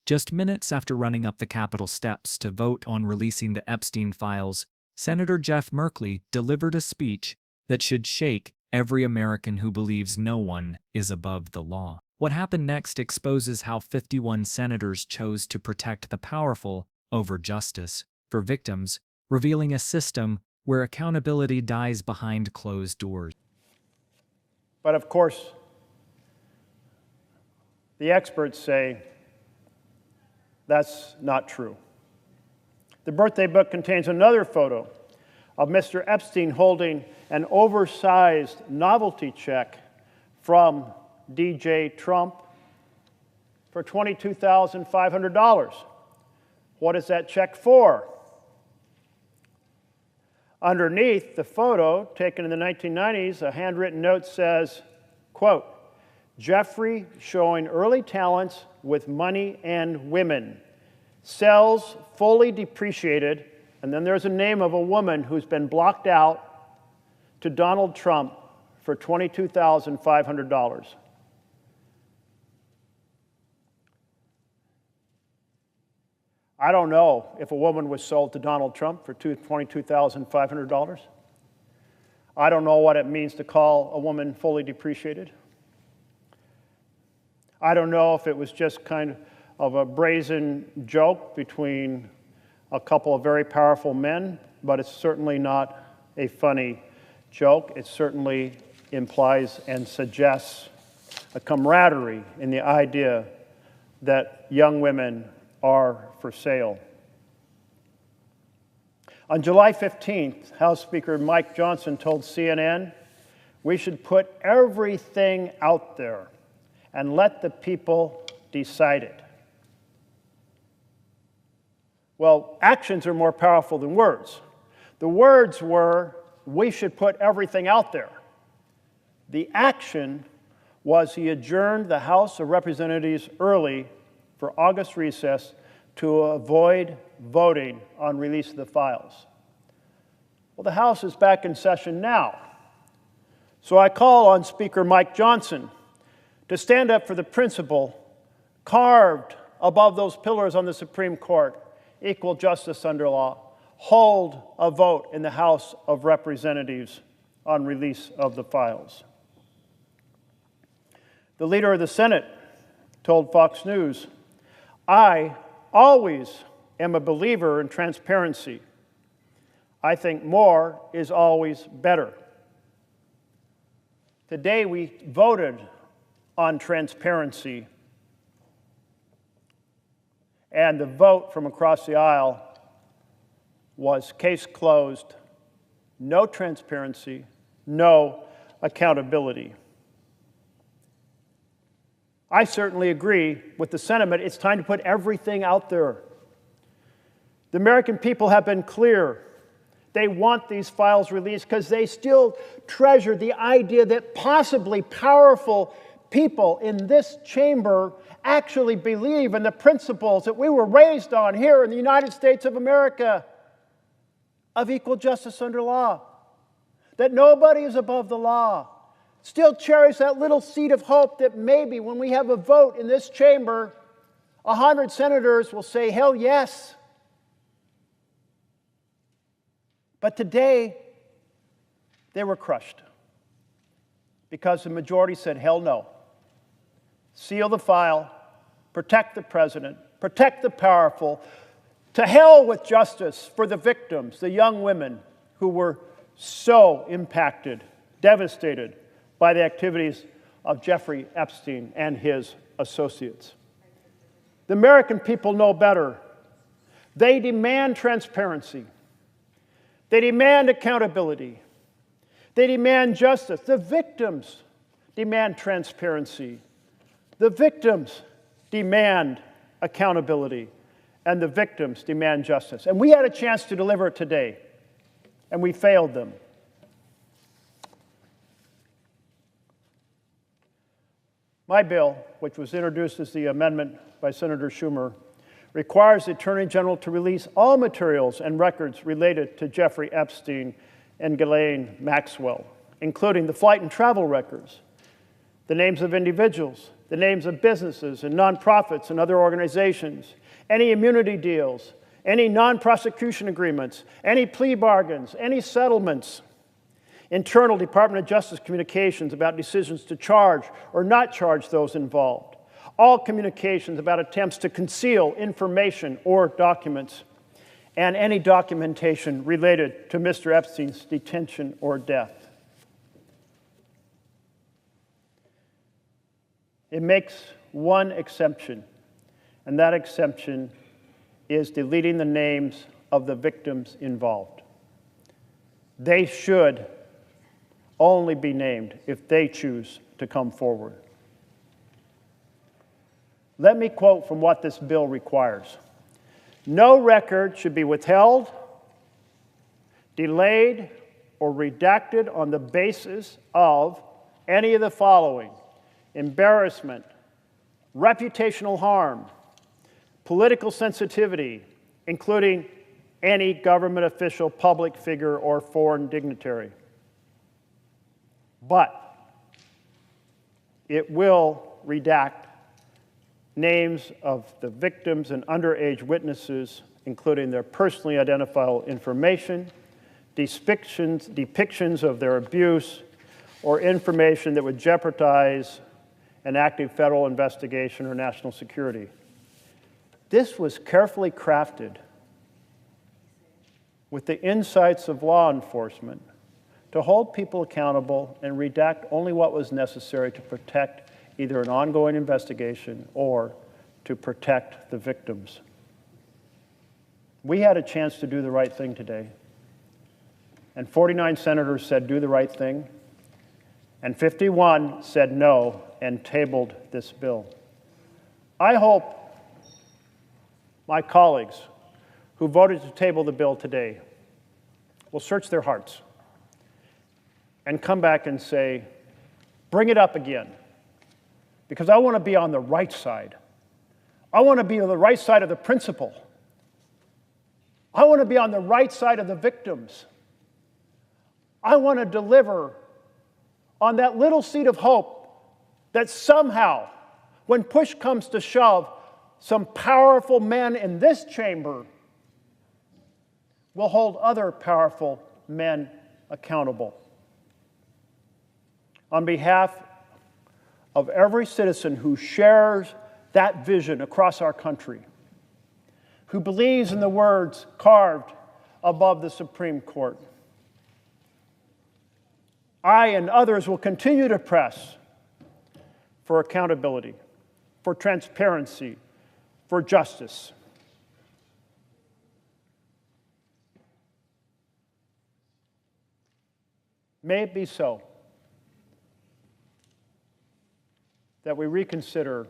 Just minutes after running up the Capitol steps to vote on releasing the Epstein files, Senator Jeff Merkley delivered a speech that should shake every American who believes no one is above the law. What happened next exposes how 51 senators chose to protect the powerful over justice for victims, revealing a system where accountability dies behind closed doors. But of course, the experts say that's not true. The birthday book contains another photo of Mr. Epstein holding an oversized novelty check from DJ Trump for $22,500. What is that check for? Underneath the photo, taken in the 1990s, a handwritten note says, quote, "Jeffrey showing early talents with money and women. Cells fully depreciated," and then there's a name of a woman who's been blocked out, "to Donald Trump for $22,500. I don't know if a woman was sold to Donald Trump for $22,500. I don't know what it means to call a woman fully depreciated. I don't know if it was just kind of a brazen joke between a couple of very powerful men, but it's certainly not a funny joke. It certainly implies and suggests a camaraderie in the idea that young women are for sale. On July 15th, House Speaker Mike Johnson told CNN, "We should put everything out there and let the people decide it." Well, actions are more powerful than words. The words were, "We should put everything out there." The action was he adjourned the House of Representatives early for August recess to avoid voting on release of the files. Well, the House is back in session now. So I call on Speaker Mike Johnson to stand up for the principle carved above those pillars on the Supreme Court, equal justice under law, hold a vote in the House of Representatives on release of the files. The leader of the Senate told Fox News, "I always am a believer in transparency. I think more is always better." Today we voted on transparency, and the vote from across the aisle was case closed, no transparency, no accountability. I certainly agree with the sentiment. It's time to put everything out there. The American people have been clear. They want these files released because they still treasure the idea that possibly powerful people in this chamber actually believe in the principles that we were raised on here in the United States of America of equal justice under law, that nobody is above the law. Still cherish that little seed of hope that maybe when we have a vote in this chamber, 100 senators will say, hell yes. But today, they were crushed because the majority said, hell no. Seal the file, protect the president, protect the powerful. To hell with justice for the victims, the young women who were so impacted, devastated by the activities of Jeffrey Epstein and his associates. The American people know better. They demand transparency. They demand accountability. They demand justice. The victims demand transparency. The victims demand accountability. And the victims demand justice. And we had a chance to deliver it today, and we failed them. My bill, which was introduced as the amendment by Senator Schumer, requires the Attorney General to release all materials and records related to Jeffrey Epstein and Ghislaine Maxwell, including the flight and travel records, the names of individuals, the names of businesses and nonprofits and other organizations, any immunity deals, any non-prosecution agreements, any plea bargains, any settlements, internal Department of Justice communications about decisions to charge or not charge those involved, all communications about attempts to conceal information or documents, and any documentation related to Mr. Epstein's detention or death. It makes one exception, and that exception is deleting the names of the victims involved. They should only be named if they choose to come forward. Let me quote from what this bill requires. No record should be withheld, delayed, or redacted on the basis of any of the following: embarrassment, reputational harm, political sensitivity, including any government official, public figure, or foreign dignitary. But it will redact names of the victims and underage witnesses, including their personally identifiable information, depictions of their abuse, or information that would jeopardize an active federal investigation or national security. This was carefully crafted with the insights of law enforcement to hold people accountable and redact only what was necessary to protect either an ongoing investigation or to protect the victims. We had a chance to do the right thing today, and 49 senators said do the right thing, and 51 said no and tabled this bill. I hope my colleagues who voted to table the bill today will search their hearts and come back and say, bring it up again, because I want to be on the right side. I want to be on the right side of the principle. I want to be on the right side of the victims. I want to deliver on that little seed of hope that somehow, when push comes to shove, some powerful men in this chamber will hold other powerful men accountable. On behalf of every citizen who shares that vision across our country, who believes in the words carved above the Supreme Court, I and others will continue to press for accountability, for transparency, for justice. May it be so that we reconsider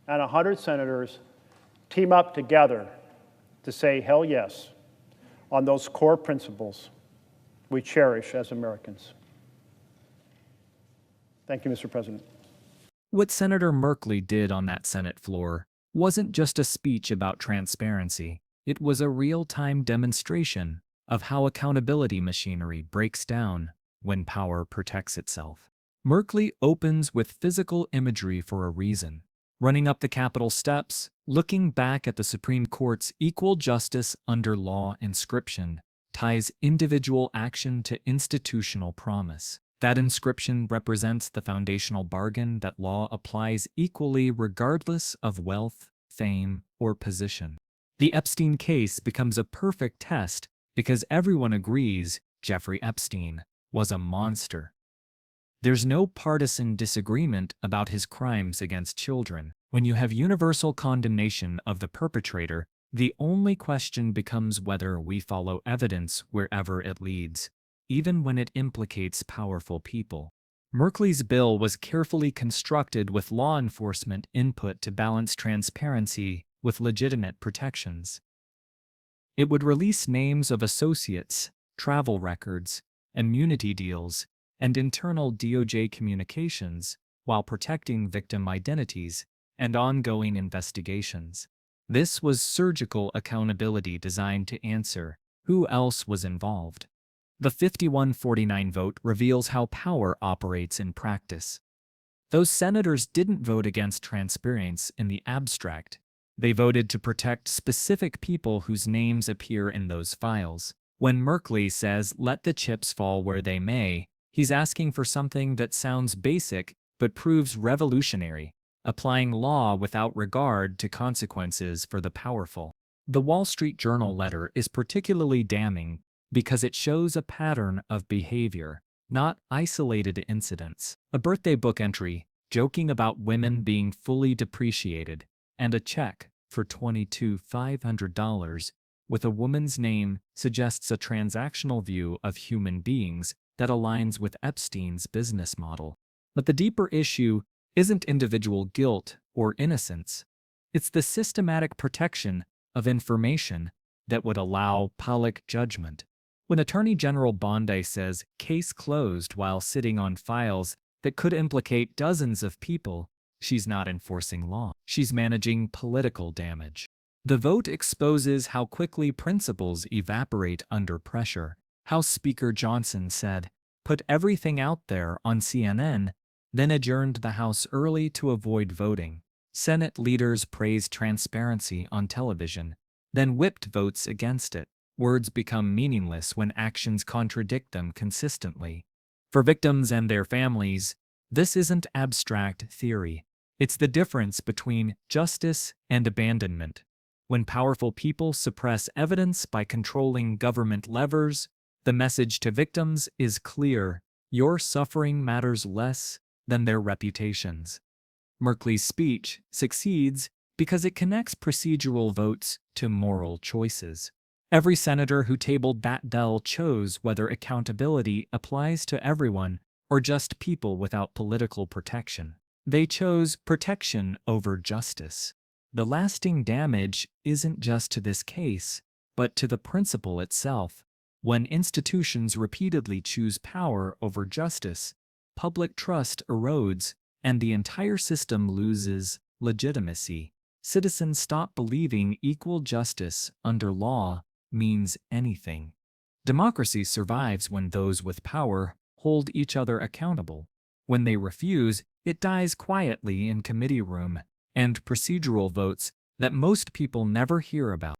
and 100 senators team up together to say hell yes on those core principles we cherish as Americans. Thank you, Mr. President. What Senator Merkley did on that Senate floor wasn't just a speech about transparency. It was a real-time demonstration of how accountability machinery breaks down when power protects itself. Merkley opens with physical imagery for a reason. Running up the Capitol steps, looking back at the Supreme Court's equal justice under law inscription, ties individual action to institutional promise. That inscription represents the foundational bargain that law applies equally regardless of wealth, fame, or position. The Epstein case becomes a perfect test because everyone agrees Jeffrey Epstein was a monster. There's no partisan disagreement about his crimes against children. When you have universal condemnation of the perpetrator, the only question becomes whether we follow evidence wherever it leads, even when it implicates powerful people. Merkley's bill was carefully constructed with law enforcement input to balance transparency with legitimate protections. It would release names of associates, travel records, immunity deals, and internal DOJ communications while protecting victim identities and ongoing investigations. This was surgical accountability designed to answer who else was involved. The 51-49 vote reveals how power operates in practice. Those senators didn't vote against transparency in the abstract. They voted to protect specific people whose names appear in those files. When Merkley says, "Let the chips fall where they may," he's asking for something that sounds basic but proves revolutionary, applying law without regard to consequences for the powerful. The Wall Street Journal letter is particularly damning because it shows a pattern of behavior, not isolated incidents. A birthday book entry joking about women being fully depreciated, and a check for $2,500 with a woman's name suggests a transactional view of human beings that aligns with Epstein's business model. But the deeper issue isn't individual guilt or innocence. It's the systematic protection of information that would allow public judgment. When Attorney General Bondi says case closed while sitting on files that could implicate dozens of people, she's not enforcing law. She's managing political damage. The vote exposes how quickly principles evaporate under pressure. House Speaker Johnson said, "Put everything out there on CNN," then adjourned the House early to avoid voting. Senate leaders praised transparency on television, then whipped votes against it. Words become meaningless when actions contradict them consistently. For victims and their families, this isn't abstract theory. It's the difference between justice and abandonment. When powerful people suppress evidence by controlling government levers, the message to victims is clear: your suffering matters less than their reputations. Merkley's speech succeeds because it connects procedural votes to moral choices. Every senator who tabled that bill chose whether accountability applies to everyone or just people without political protection. They chose protection over justice. The lasting damage isn't just to this case, but to the principle itself. When institutions repeatedly choose power over justice, public trust erodes and the entire system loses legitimacy. Citizens stop believing equal justice under law means anything. Democracy survives when those with power hold each other accountable. When they refuse, it dies quietly in committee room and procedural votes that most people never hear about.